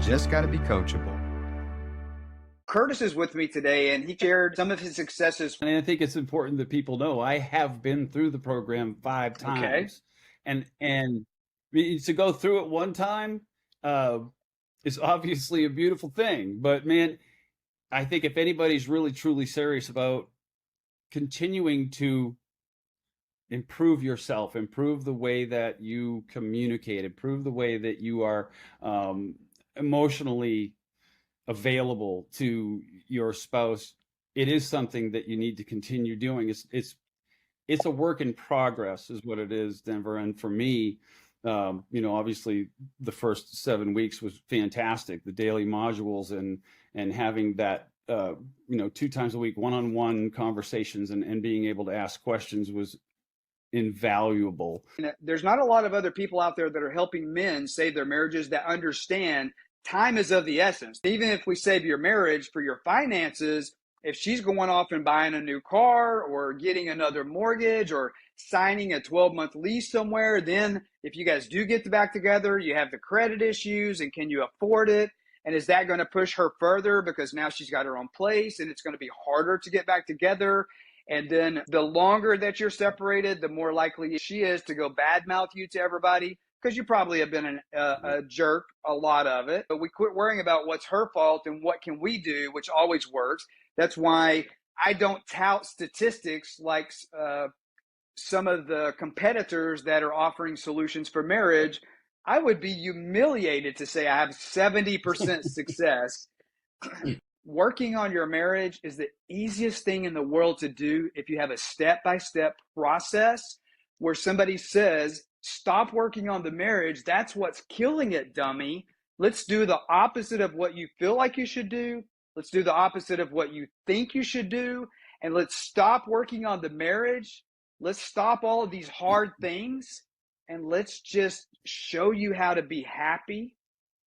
just got to be coachable. Curtis is with me today, and he shared some of his successes. And I think it's important that people know I have been through the program 5 times. And to go through it one time is obviously a beautiful thing. But man, I think if anybody's really truly serious about continuing to improve yourself, improve the way that you communicate, improve the way that you are emotionally available to your spouse, it is something that you need to continue doing. It's a work in progress is what it is, Denver. And for me, obviously the first 7 weeks was fantastic. The daily modules and having that 2 times a week one-on-one conversations and being able to ask questions was invaluable. There's not a lot of other people out there that are helping men save their marriages that understand time is of the essence. Even if we save your marriage for your finances, if she's going off and buying a new car or getting another mortgage or signing a 12-month lease somewhere, then if you guys do get back together, you have the credit issues, and can you afford it? And is that going to push her further because now she's got her own place and it's going to be harder to get back together? And then the longer that you're separated, the more likely she is to go badmouth you to everybody, because you probably have been a jerk a lot of it. But we quit worrying about what's her fault and what can we do, which always works. That's why I don't tout statistics like some of the competitors that are offering solutions for marriage. I would be humiliated to say I have 70% success. Working on your marriage is the easiest thing in the world to do if you have a step-by-step process where somebody says, stop working on the marriage. That's what's killing it, dummy. Let's do the opposite of what you feel like you should do. Let's do the opposite of what you think you should do. And let's stop working on the marriage. Let's stop all of these hard things. And let's just show you how to be happy,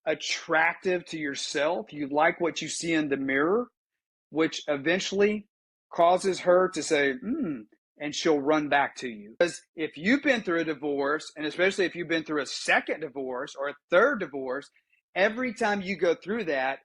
attractive to yourself. You like what you see in the mirror, which eventually causes her to say, and she'll run back to you. Because if you've been through a divorce, and especially if you've been through a second divorce or a third divorce, every time you go through that,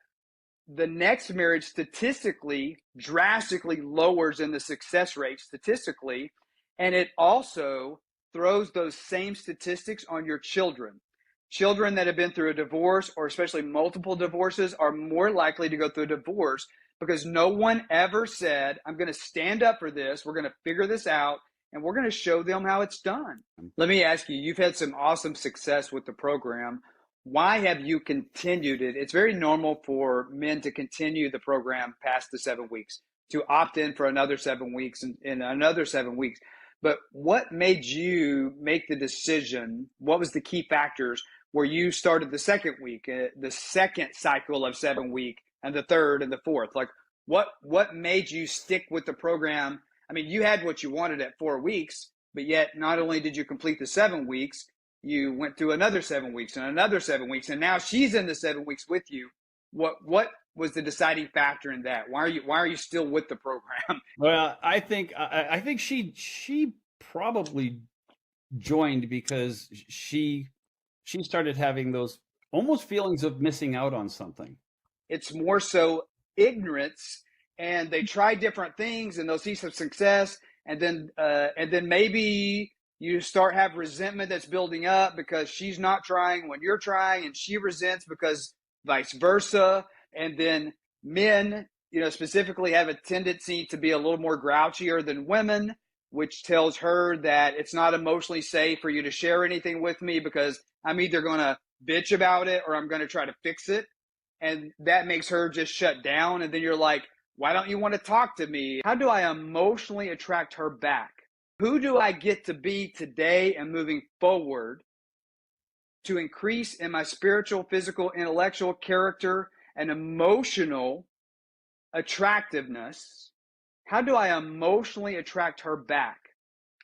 the next marriage statistically drastically lowers in the success rate statistically. And it also throws those same statistics on your children. Children that have been through a divorce, or especially multiple divorces, are more likely to go through a divorce because no one ever said, I'm going to stand up for this, we're going to figure this out, and we're going to show them how it's done. Let me ask you, you've had some awesome success with the program. Why have you continued it? It's very normal for men to continue the program past the 7 weeks, to opt in for another 7 weeks and another 7 weeks. But what made you make the decision? What was the key factors where you started the second week, the second cycle of 7 week, and the third and the fourth? Like, what made you stick with the program? I mean, you had what you wanted at 4 weeks, but yet not only did you complete the 7 weeks, you went through another 7 weeks and another 7 weeks, and now she's in the 7 weeks with you. What was the deciding factor in that? Why are you still with the program? Well, I think she probably joined because she started having those almost feelings of missing out on something. It's more so ignorance, and they try different things and they'll see some success, and then maybe you start have resentment that's building up because she's not trying when you're trying, and she resents because vice versa. And then men, specifically have a tendency to be a little more grouchier than women, which tells her that it's not emotionally safe for you to share anything with me because I'm either going to bitch about it or I'm going to try to fix it. And that makes her just shut down. And then you're like, why don't you want to talk to me? How do I emotionally attract her back? Who do I get to be today and moving forward to increase in my spiritual, physical, intellectual character and emotional attractiveness? How do I emotionally attract her back?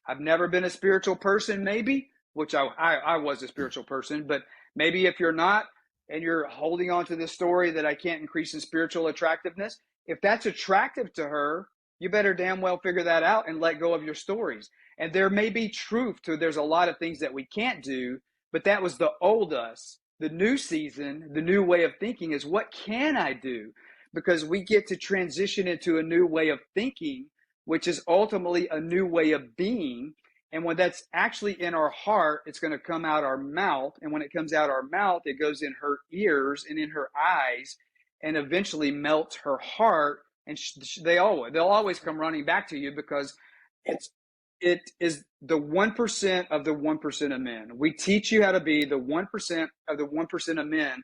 I've never been a spiritual person, maybe, which I was a spiritual person, but maybe if you're not and you're holding on to this story that I can't increase in spiritual attractiveness, if that's attractive to her, you better damn well figure that out and let go of your stories. And there may be truth to there's a lot of things that we can't do, but that was the old us. The new season, the new way of thinking is, what can I do? Because we get to transition into a new way of thinking, which is ultimately a new way of being. And when that's actually in our heart, it's going to come out our mouth. And when it comes out our mouth, it goes in her ears and in her eyes and eventually melts her heart. And they'll always come running back to you, because it is the 1% of the 1% of men. We teach you how to be the 1% of the 1% of men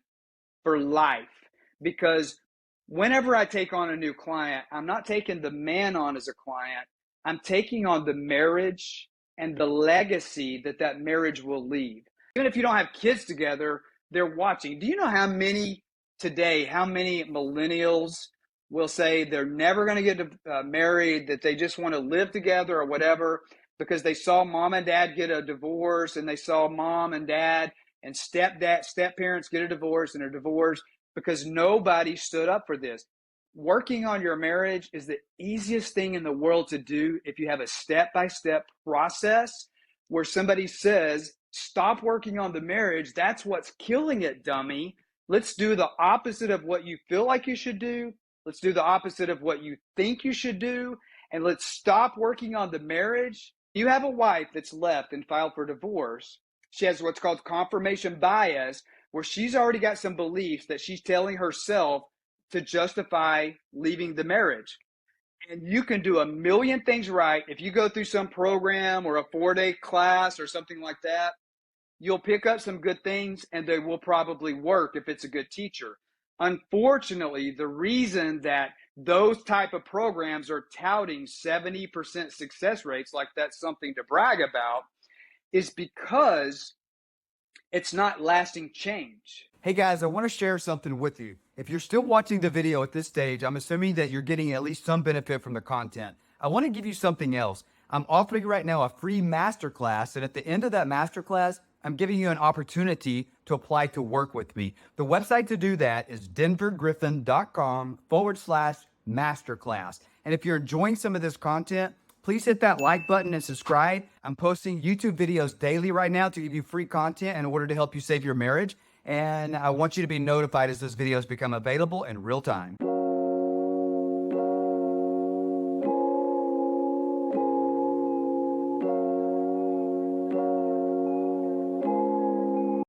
for life. Because whenever I take on a new client, I'm not taking the man on as a client. I'm taking on the marriage and the legacy that marriage will leave. Even if you don't have kids together, they're watching. Do you know how many millennials will say they're never going to get married, that they just want to live together or whatever, because they saw mom and dad get a divorce, and they saw mom and dad and step parents get a divorce and are divorced because nobody stood up for this. Working on your marriage is the easiest thing in the world to do if you have a step-by-step process where somebody says, stop working on the marriage. That's what's killing it, dummy. Let's do the opposite of what you feel like you should do. Let's do the opposite of what you think you should do. And let's stop working on the marriage. You have a wife that's left and filed for divorce. She has what's called confirmation bias, where she's already got some beliefs that she's telling herself to justify leaving the marriage. And you can do a million things right. If you go through some program or a 4-day class or something like that, you'll pick up some good things, and they will probably work if it's a good teacher. Unfortunately, the reason that those type of programs are touting 70% success rates, like that's something to brag about, is because it's not lasting change. Hey guys, I want to share something with you. If you're still watching the video at this stage, I'm assuming that you're getting at least some benefit from the content. I want to give you something else. I'm offering right now a free masterclass, and at the end of that masterclass, I'm giving you an opportunity to apply to work with me. The website to do that is denvergriffin.com/masterclass. And if you're enjoying some of this content, please hit that like button and subscribe. I'm posting YouTube videos daily right now to give you free content in order to help you save your marriage. And I want you to be notified as those videos become available in real time.